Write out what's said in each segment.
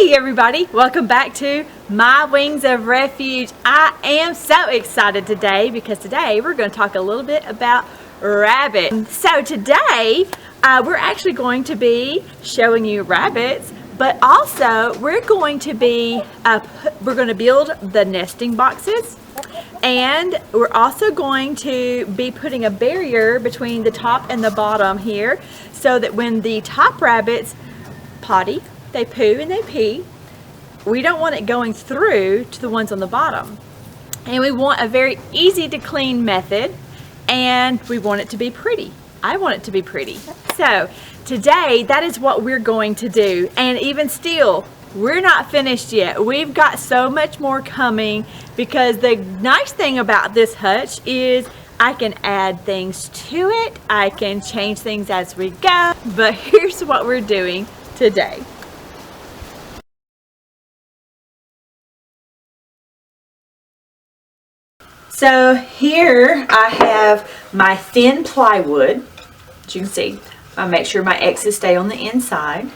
Hey everybody, welcome back to My Wings of Refuge. I am so excited today because today we're going to talk a little bit about rabbits. So today we're actually going to be showing you rabbits, but also we're going to be build the nesting boxes, and we're also going to be putting a barrier between the top and the bottom here so that when the top rabbits potty, they poo and they pee, we don't want it going through to the ones on the bottom. And we want a very easy to clean method, and we want it to be pretty. I want it to be pretty. So today that is what we're going to do. And even still, we're not finished yet. We've got so much more coming, because the nice thing about this hutch is I can add things to it. I can change things as we go. But here's what we're doing today. So here I have my thin plywood. As you can see, I make sure my X's stay on the inside.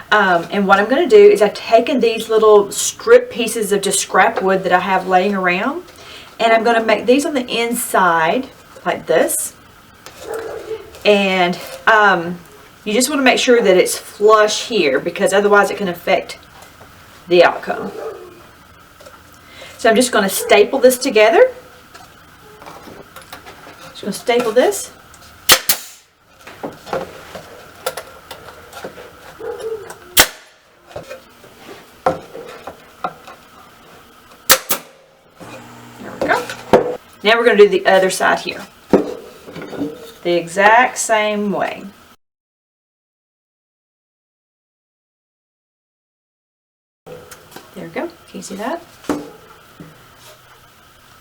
And what I'm going to do is I've taken these little strip pieces of just scrap wood that I have laying around, and I'm going to make these on the inside like this. And you just want to make sure that it's flush here, because otherwise it can affect the outcome. So I'm just going to staple this together. Going to staple this. There we go. Now we're going to do the other side here. The exact same way. There we go. Can you see that?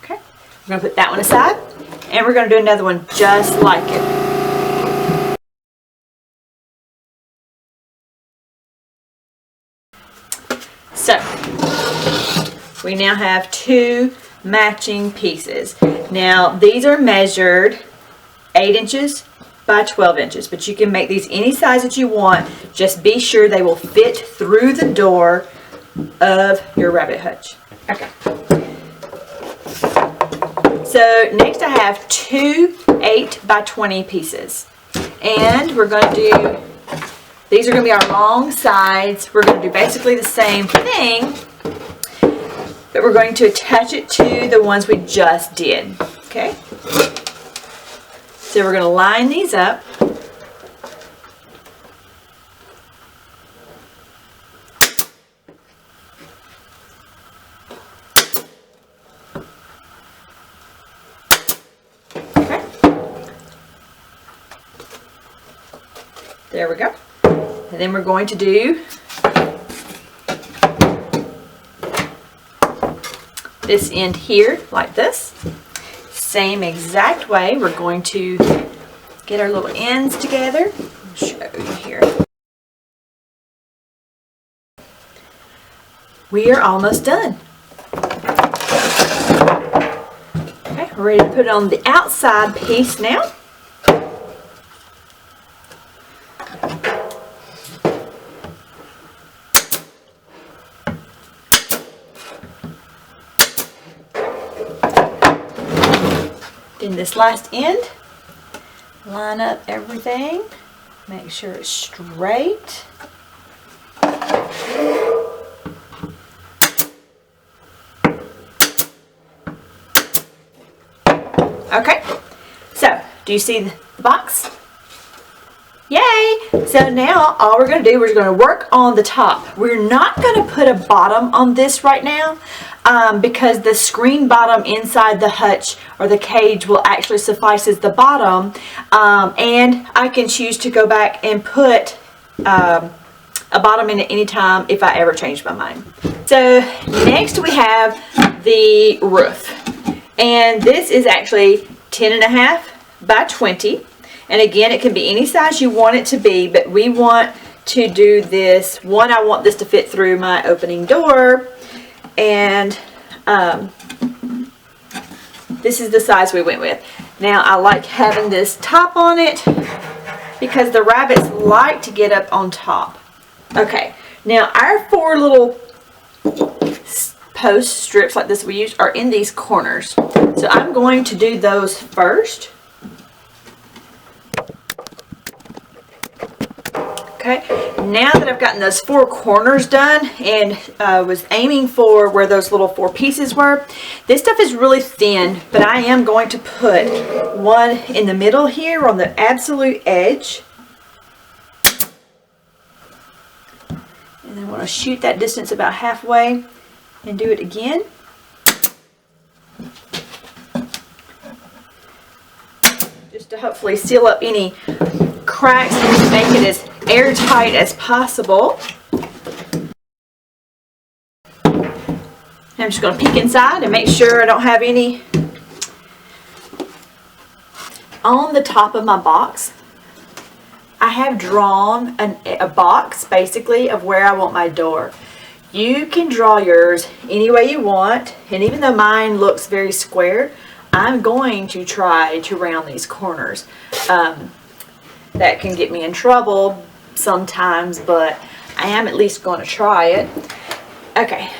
Okay. We're going to put that one aside. And we're going to do another one just like it. So, we now have two matching pieces. Now, these are measured 8 inches by 12 inches, but you can make these any size that you want. Just be sure they will fit through the door of your rabbit hutch. Okay. So next I have two 8 by 20 pieces, and we're going to do, these are going to be our long sides. We're going to do basically the same thing, but we're going to attach it to the ones we just did. Okay, so we're going to line these up. There we go. And then we're going to do this end here like this. Same exact way. We're going to get our little ends together. I'll show you here. We are almost done. Okay, we're ready to put it on the outside piece now. In this last end, line up everything, make sure it's straight. Okay, so do you see the box? Yay! So now all we're going to do, we're going to work on the top. We're not going to put a bottom on this right now, because the screen bottom inside the hutch or the cage will actually suffice as the bottom, and I can choose to go back and put a bottom in at any time if I ever change my mind. So next we have the roof, and this is actually 10.5 by 20. And again, it can be any size you want it to be, but we want to do this. One, I want this to fit through my opening door, and this is the size we went with. Now, I like having this top on it because the rabbits like to get up on top. Okay, Now our 4 little post strips like this we use are in these corners. So I'm going to do those first. Okay, now that I've gotten those 4 corners done and was aiming for where those little 4 pieces were, this stuff is really thin, but I am going to put one in the middle here on the absolute edge. And then I want to shoot that distance about halfway and do it again. Just to hopefully seal up any cracks and make it as airtight as possible. I'm just going to peek inside and make sure I don't have any on the top of my box. I have drawn a box basically of where I want my door. You can draw yours any way you want, and even though mine looks very square, I'm going to try to round these corners. That can get me in trouble sometimes, but I am at least going to try it. Okay,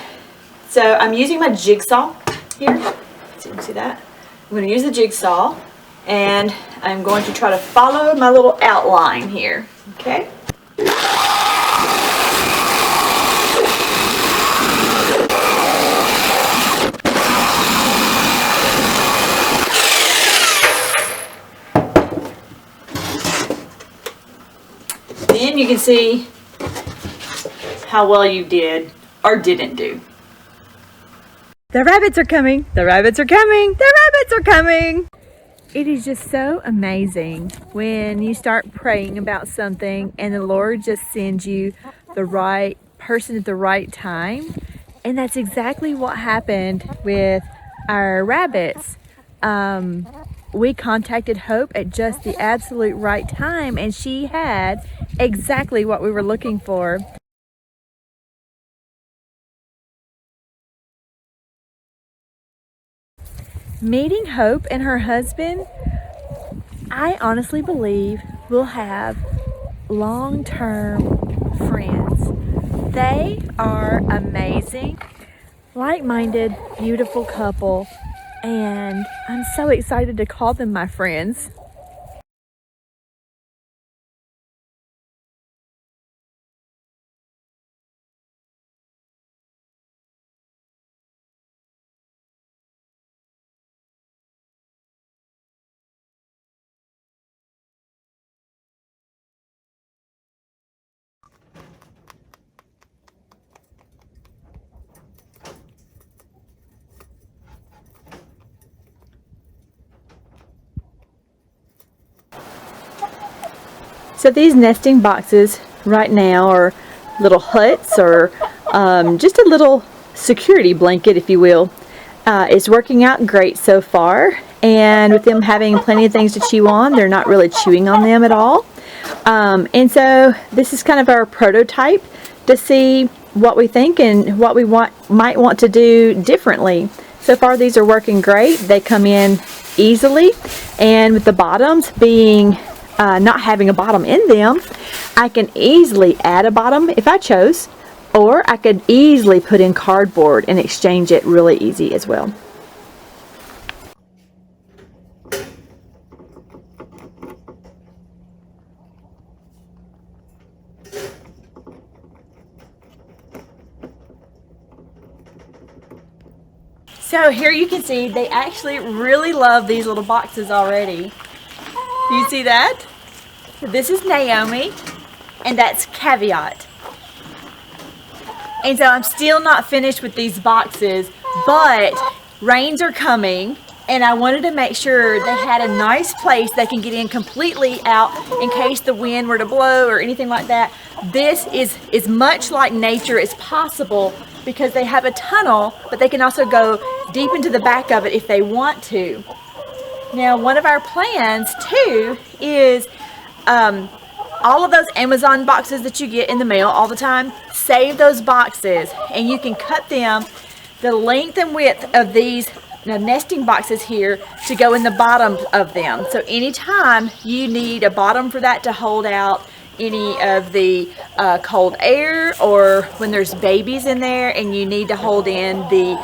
so I'm using my jigsaw here. So you can see that. I'm going to use the jigsaw, and I'm going to try to follow my little outline here. Okay. Then you can see how well you did or didn't do. The rabbits are coming. The rabbits are coming. The rabbits are coming. It is just so amazing when you start praying about something and the Lord just sends you the right person at the right time. And that's exactly what happened with our rabbits. We contacted Hope at just the absolute right time, and she had exactly what we were looking for. Meeting Hope and her husband, I honestly believe we'll have long-term friends. They are amazing, like-minded, beautiful couple, and I'm so excited to call them my friends. So these nesting boxes right now are little huts, or just a little security blanket, if you will. It's working out great so far, and with them having plenty of things to chew on, they're not really chewing on them at all. And so this is kind of our prototype to see what we think and what we might want to do differently. So far these are working great. They come in easily, and with the bottoms being not having a bottom in them, I can easily add a bottom if I chose, or I could easily put in cardboard and exchange it really easy as well. So here you can see they actually really love these little boxes already. You see that? This is Naomi, and that's Caveat. And so I'm still not finished with these boxes, but rains are coming, and I wanted to make sure they had a nice place they can get in completely out in case the wind were to blow or anything like that. This is as much like nature as possible because they have a tunnel, but they can also go deep into the back of it if they want to. Now, one of our plans too is all of those Amazon boxes that you get in the mail all the time, save those boxes, and you can cut them the length and width of these nesting boxes here to go in the bottom of them. So anytime you need a bottom for that to hold out any of the cold air, or when there's babies in there and you need to hold in the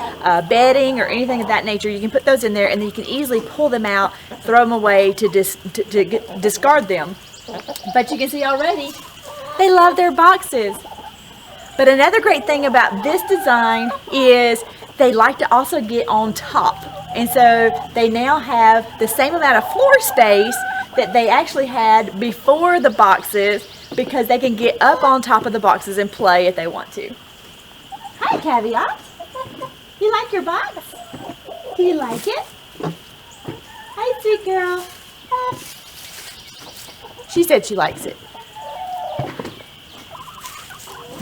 bedding or anything of that nature, you can put those in there, and then you can easily pull them out, throw them away to discard them. But you can see already they love their boxes. But another great thing about this design is they like to also get on top. And so they now have the same amount of floor space that they actually had before the boxes, because they can get up on top of the boxes and play if they want to. Hi, Caveat. You like your box? Do you like it? Hi, sweet girl. She said she likes it.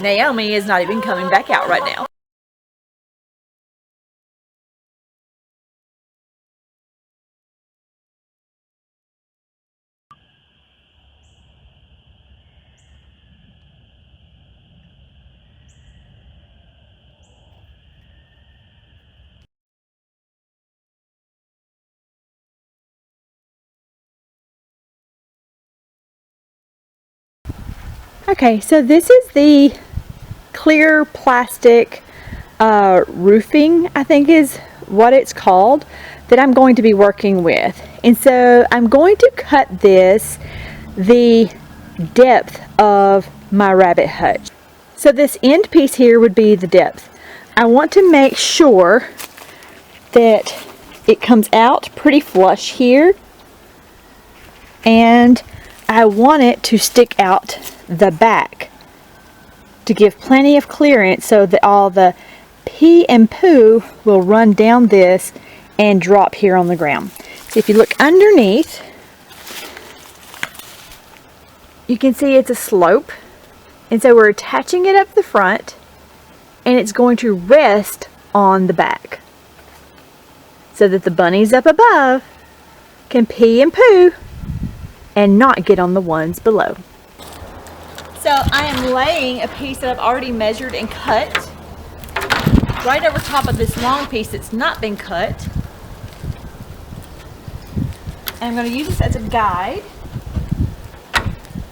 Naomi is not even coming back out right now. Okay, so this is the clear plastic roofing, I think is what it's called, that I'm going to be working with. And so I'm going to cut this the depth of my rabbit hutch. So this end piece here would be the depth. I want to make sure that it comes out pretty flush here, and I want it to stick out the back to give plenty of clearance so that all the pee and poo will run down this and drop here on the ground. So if you look underneath, you can see it's a slope, and so we're attaching it up the front, and it's going to rest on the back so that the bunnies up above can pee and poo and not get on the ones below. So I am laying a piece that I've already measured and cut right over top of this long piece that's not been cut. And I'm going to use this as a guide.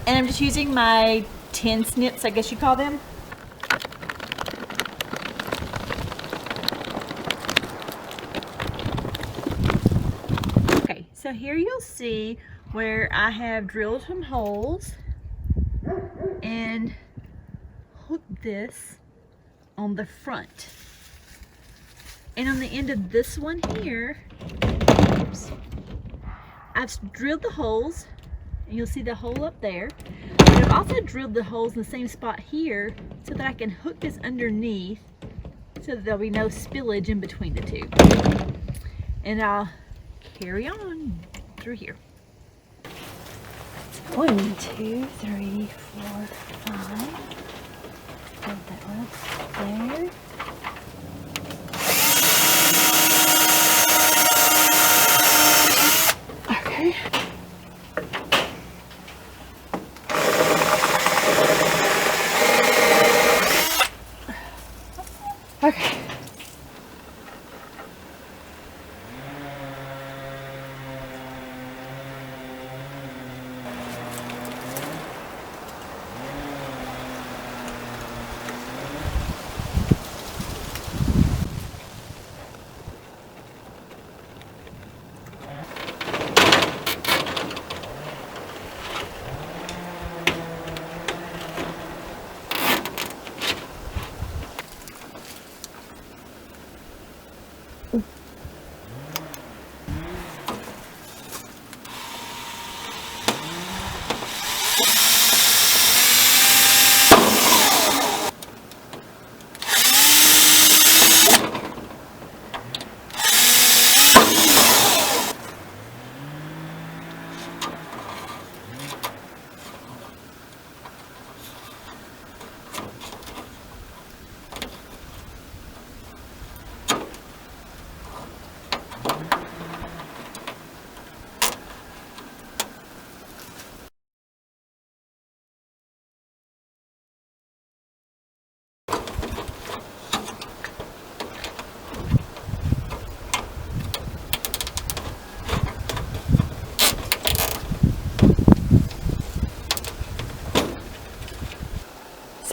And I'm just using my tin snips, I guess you call them. Okay, so here you'll see where I have drilled some holes and hooked this on the front. And on the end of this one here, oops, I've drilled the holes, and you'll see the hole up there. But I've also drilled the holes in the same spot here so that I can hook this underneath so that there'll be no spillage in between the two. And I'll carry on through here. 1, 2, 3, 4, 5. Hold that one there. Okay. Okay.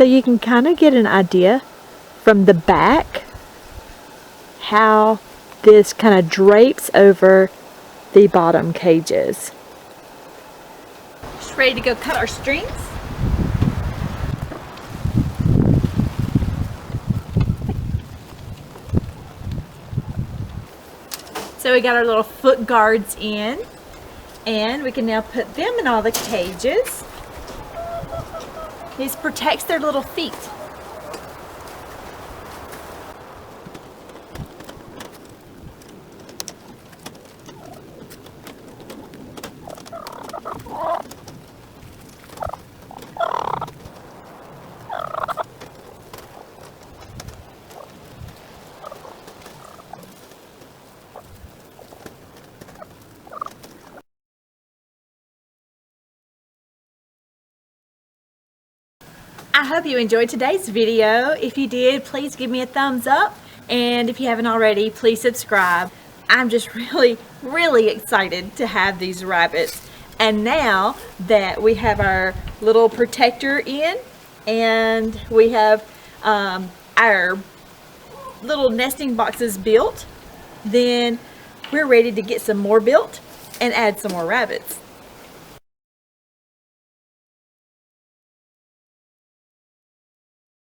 So you can kind of get an idea from the back how this kind of drapes over the bottom cages. Just ready to go cut our strings. So we got our little foot guards in, and we can now put them in all the cages. This protects their little feet. I hope you enjoyed today's video. If you did, please give me a thumbs up, and if you haven't already, please subscribe. I'm just really excited to have these rabbits. And now that we have our little protector in, and we have our little nesting boxes built, then we're ready to get some more built and add some more rabbits.